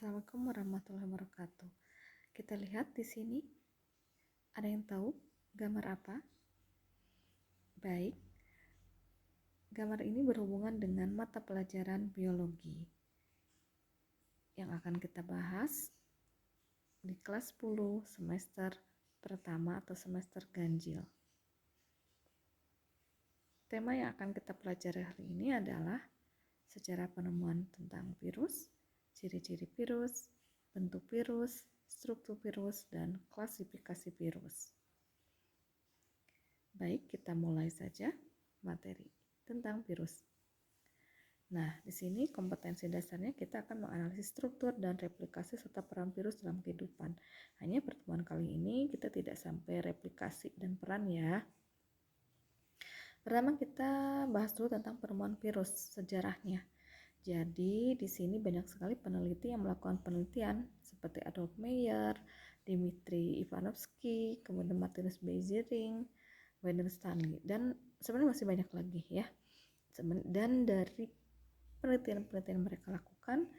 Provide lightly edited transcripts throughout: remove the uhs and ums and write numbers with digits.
Assalamualaikum warahmatullahi wabarakatuh. Kita lihat di sini, ada yang tahu gambar apa? Baik, gambar ini berhubungan dengan mata pelajaran biologi yang akan kita bahas di kelas 10 semester pertama atau semester ganjil. Tema yang akan kita pelajari hari ini adalah sejarah penemuan tentang virus, ciri-ciri virus, bentuk virus, struktur virus, dan klasifikasi virus. Baik, kita mulai saja materi tentang virus. Nah, di sini kompetensi dasarnya kita akan menganalisis struktur dan replikasi serta peran virus dalam kehidupan. Hanya pertemuan kali ini kita tidak sampai replikasi dan peran ya. Pertama kita bahas dulu tentang penemuan virus, sejarahnya. Jadi di sini banyak sekali peneliti yang melakukan penelitian seperti Adolf Meyer, Dmitri Ivanovsky, kemudian Martinus Beijering, Werner Stanley, dan sebenarnya masih banyak lagi ya. Dan dari penelitian-penelitian yang mereka lakukan,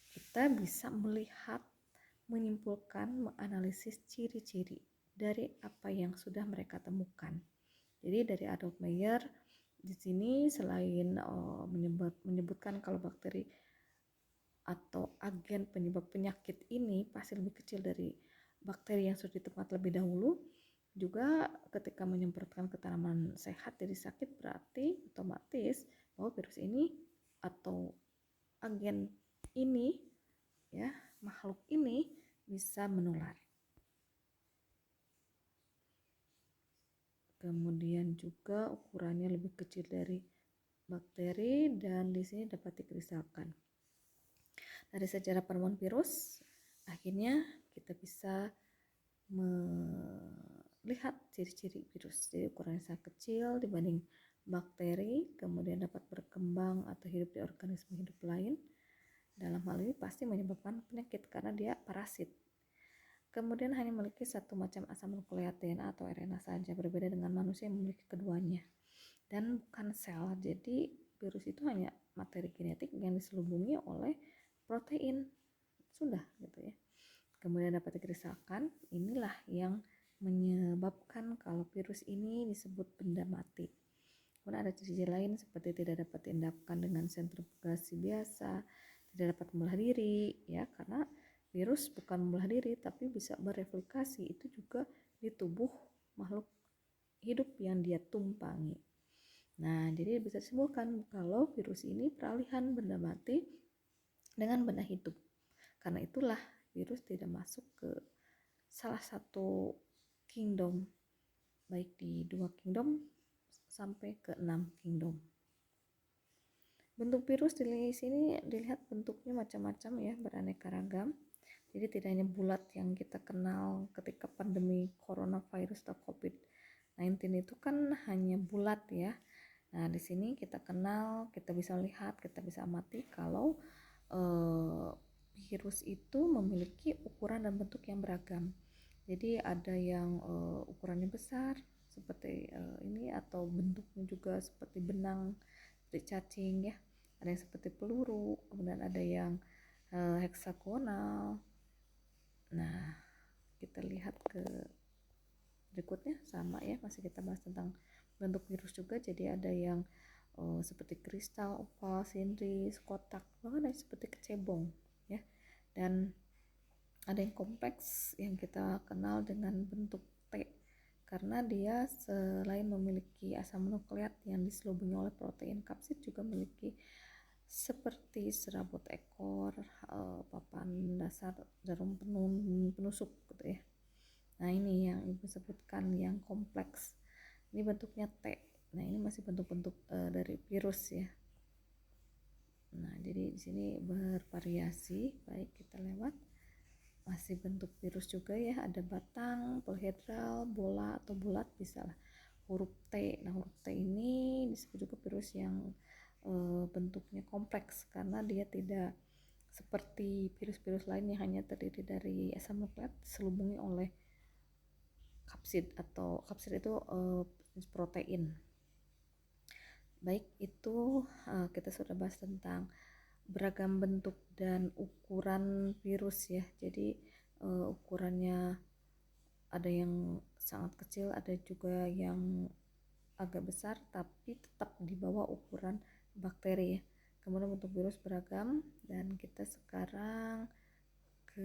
kita bisa melihat, menyimpulkan, menganalisis ciri-ciri dari apa yang sudah mereka temukan. Jadi dari Adolf Meyer di sini selain menyebutkan kalau bakteri atau agen penyebab penyakit ini pasti lebih kecil dari bakteri yang sudah ditemukan lebih dahulu, juga ketika menyemprotkan ke tanaman sehat jadi sakit, berarti otomatis bahwa virus ini atau agen ini ya, makhluk ini bisa menular. Kemudian juga ukurannya lebih kecil dari bakteri dan di sini dapat dikristalkan. Dari sejarah penemuan virus, akhirnya kita bisa melihat ciri-ciri virus. Jadi ukurannya sangat kecil dibanding bakteri, kemudian dapat berkembang atau hidup di organisme hidup lain. Dalam hal ini pasti menyebabkan penyakit karena dia parasit. Kemudian hanya memiliki satu macam asam nukleat DNA atau RNA saja, berbeda dengan manusia yang memiliki keduanya. Dan bukan sel, jadi virus itu hanya materi genetik yang diselubungi oleh protein. Sudah gitu ya. Kemudian dapat dikristalkan, inilah yang menyebabkan kalau virus ini disebut benda mati. Kemudian ada ciri-ciri lain seperti tidak dapat diendapkan dengan sentrifugasi biasa, tidak dapat membelah diri, ya karena virus bukan membelah diri tapi bisa bereplikasi itu juga di tubuh makhluk hidup yang dia tumpangi. Nah, jadi bisa disimpulkan kalau virus ini peralihan benda mati dengan benda hidup. Karena itulah virus tidak masuk ke salah satu kingdom, baik di 2 kingdom sampai ke 6 kingdom. Bentuk virus di sini dilihat bentuknya macam-macam ya, beraneka ragam. Jadi tidak hanya bulat yang kita kenal ketika pandemi coronavirus atau COVID-19 itu kan hanya bulat ya. Nah, di sini kita kenal, kita bisa lihat, kita bisa amati kalau virus itu memiliki ukuran dan bentuk yang beragam. Jadi ada yang ukurannya besar seperti ini, atau bentuknya juga seperti benang, seperti cacing ya. Ada yang seperti peluru, kemudian ada yang heksagonal. Nah, kita lihat ke berikutnya sama ya, masih kita bahas tentang bentuk virus juga. Jadi ada yang seperti kristal, oval, silindris, kotak, bahkan ada seperti kecebong ya. Dan ada yang kompleks yang kita kenal dengan bentuk T, karena dia selain memiliki asam nukleat yang diselubungi oleh protein kapsid, juga memiliki seperti serabut ekor, papan dasar jarum penusuk gitu ya. Nah, ini yang ibu sebutkan yang kompleks, ini bentuknya T. Nah, ini masih bentuk-bentuk dari virus ya. Nah, jadi di sini bervariasi. Baik, kita lewat. Masih bentuk virus juga ya, ada batang, polihedral, bola atau bulat, bisa lah. Huruf T. Nah, huruf T ini disebut juga virus yang bentuknya kompleks karena dia tidak seperti virus-virus lain yang hanya terdiri dari asam nukleat diselubungi oleh kapsid, atau kapsid itu protein. Baik, itu kita sudah bahas tentang beragam bentuk dan ukuran virus ya. Jadi ukurannya ada yang sangat kecil, ada juga yang agak besar, tapi tetap di bawah ukuran bakteri ya. Kemudian bentuk virus beragam, dan kita sekarang ke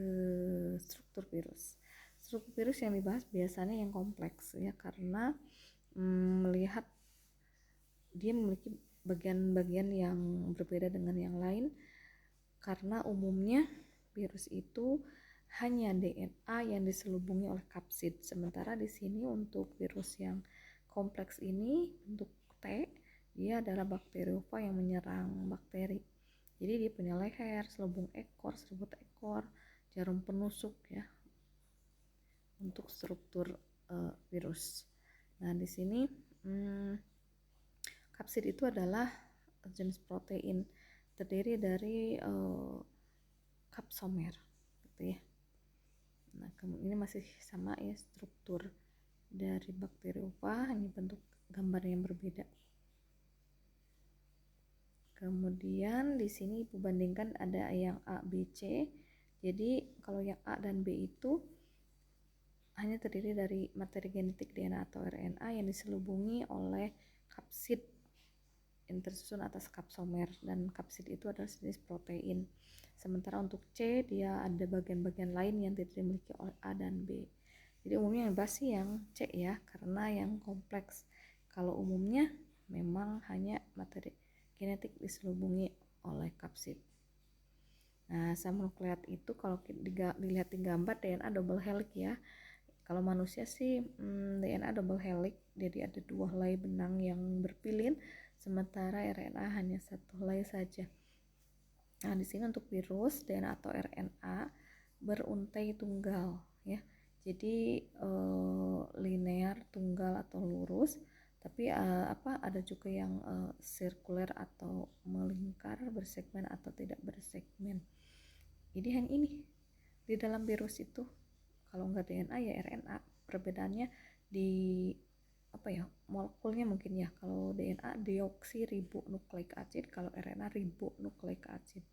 struktur virus. Struktur virus yang dibahas biasanya yang kompleks ya, karena melihat dia memiliki bagian-bagian yang berbeda dengan yang lain, karena umumnya virus itu hanya DNA yang diselubungi oleh kapsid. Sementara di sini untuk virus yang kompleks ini bentuk T, dia adalah bakteriofa yang menyerang bakteri. Jadi dia punya leher, selubung ekor, serabut ekor, jarum penusuk ya untuk struktur virus. Nah di sini kapsid itu adalah jenis protein terdiri dari kapsomer gitu ya. Nah ini masih sama ya struktur dari bakteriofa, hanya bentuk gambar yang berbeda. Kemudian di sini Ibu bandingkan ada yang A, B, C. Jadi kalau yang A dan B itu hanya terdiri dari materi genetik DNA atau RNA yang diselubungi oleh kapsid yang tersusun atas kapsomer, dan kapsid itu adalah jenis protein. Sementara untuk C dia ada bagian-bagian lain yang tidak dimiliki oleh A dan B. Jadi umumnya yang bahas yang C ya, karena yang kompleks. Kalau umumnya memang hanya materi genetik diselubungi oleh kapsid. Nah, asam nukleat itu kalau dilihat di gambar DNA double helix ya. Kalau manusia sih DNA double helix, jadi ada 2 helai benang yang berpilin, sementara RNA hanya 1 helai saja. Nah, di sini untuk virus DNA atau RNA beruntai tunggal ya. Jadi linear, tunggal atau lurus. Tapi ada juga yang sirkuler atau melingkar, bersegmen atau tidak bersegmen. Jadi hanya ini di dalam virus itu, kalau nggak DNA ya RNA. Perbedaannya di molekulnya mungkin ya. Kalau DNA deoksiribonukleik acid, kalau RNA ribonukleik acid.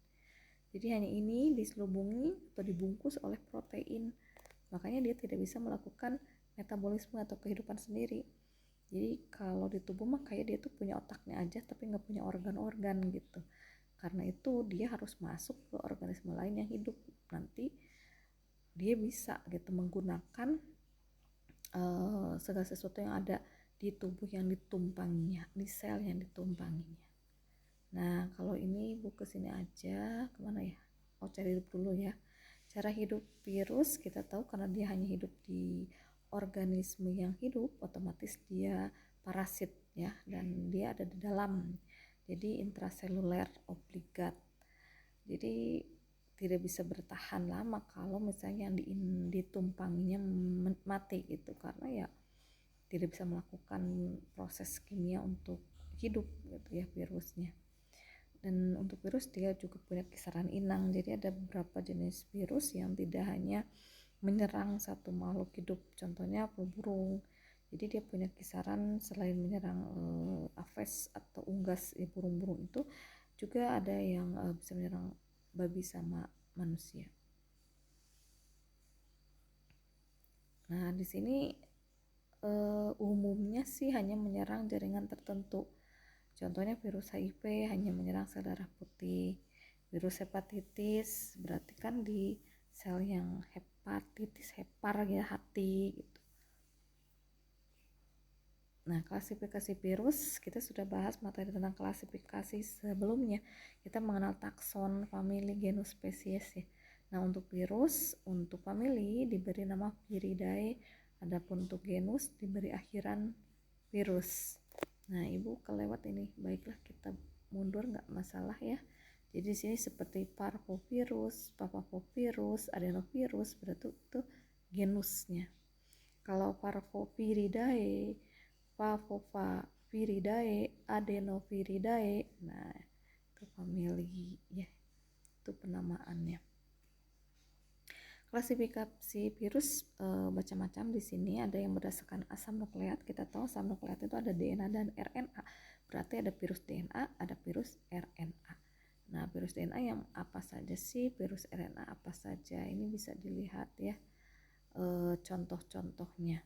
Jadi hanya ini diselubungi atau dibungkus oleh protein, makanya dia tidak bisa melakukan metabolisme atau kehidupan sendiri. Jadi kalau di tubuh mah kayak dia tuh punya otaknya aja tapi nggak punya organ-organ gitu. Karena itu dia harus masuk ke organisme lain yang hidup, nanti dia bisa gitu menggunakan segala sesuatu yang ada di tubuh yang ditumpanginya, di sel yang ditumpanginya. Nah kalau ini Bu kesini aja, kemana ya? Cari hidup dulu ya. Cara hidup virus kita tahu karena dia hanya hidup di organisme yang hidup, otomatis dia parasit ya, dan dia ada di dalam, jadi intraseluler obligat. Jadi tidak bisa bertahan lama kalau misalnya yang ditumpanginya mati gitu, karena ya tidak bisa melakukan proses kimia untuk hidup gitu ya virusnya. Dan untuk virus dia juga punya kisaran inang, jadi ada beberapa jenis virus yang tidak hanya menyerang satu makhluk hidup, contohnya flu burung. Jadi dia punya kisaran, selain menyerang aves atau unggas burung-burung itu, juga ada yang bisa menyerang babi sama manusia. Nah di sini umumnya sih hanya menyerang jaringan tertentu. Contohnya virus HIV hanya menyerang sel darah putih. Virus hepatitis berarti kan di sel yang hepatitis, hepar ya, hati gitu. Nah, klasifikasi virus kita sudah bahas materi tentang klasifikasi sebelumnya. Kita mengenal takson, famili, genus, spesies ya. Nah, untuk virus, untuk famili diberi nama Viridae, adapun untuk genus diberi akhiran virus. Nah, Ibu kelewat ini. Baiklah, kita mundur, nggak masalah ya. Jadi di sini seperti parvovirus, papavirus, adenovirus, berarti itu genusnya. Kalau Parvoviridae, Pavoviridae, Adenoviridae, nah itu famili ya, itu penamaannya. Klasifikasi virus macam-macam di sini, ada yang berdasarkan asam nukleat. Kita tahu asam nukleat itu ada DNA dan RNA. Berarti ada virus DNA, ada virus RNA. Nah, virus DNA yang apa saja sih, virus RNA apa saja, ini bisa dilihat ya contoh-contohnya.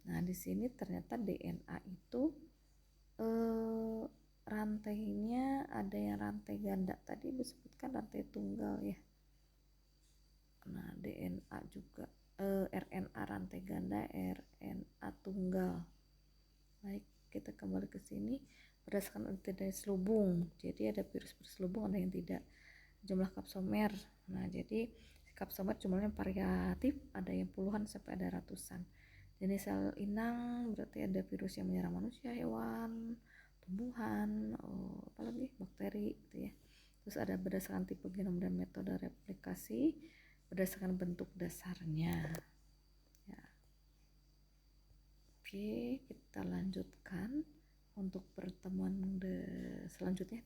Nah, di sini ternyata DNA itu rantainya ada yang rantai ganda, tadi disebutkan rantai tunggal ya. Nah, DNA juga RNA rantai ganda, RNA tunggal. Baik, kita kembali ke sini berdasarkan antibodi selubung. Jadi ada virus berselubung, ada yang tidak. Jumlah kapsomer. Nah, jadi kapsomer jumlahnya variatif, ada yang puluhan sampai ada ratusan. Jenis sel inang berarti ada virus yang menyerang manusia, hewan, tumbuhan, apalagi bakteri gitu ya. Terus ada berdasarkan tipe genom dan metode replikasi berdasarkan bentuk dasarnya. Ya. Oke, kita lanjutkan untuk pertemuan selanjutnya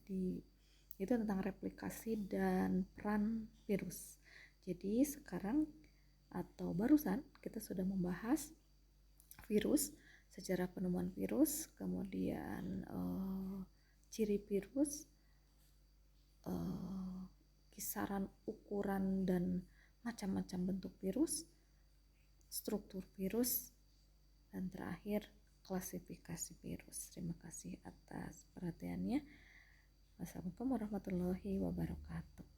itu tentang replikasi dan peran virus. Jadi sekarang atau barusan kita sudah membahas virus, sejarah penemuan virus, kemudian ciri virus, kisaran ukuran dan macam-macam bentuk virus, struktur virus, dan terakhir klasifikasi virus. Terima kasih atas perhatiannya. Wassalamualaikum warahmatullahi wabarakatuh.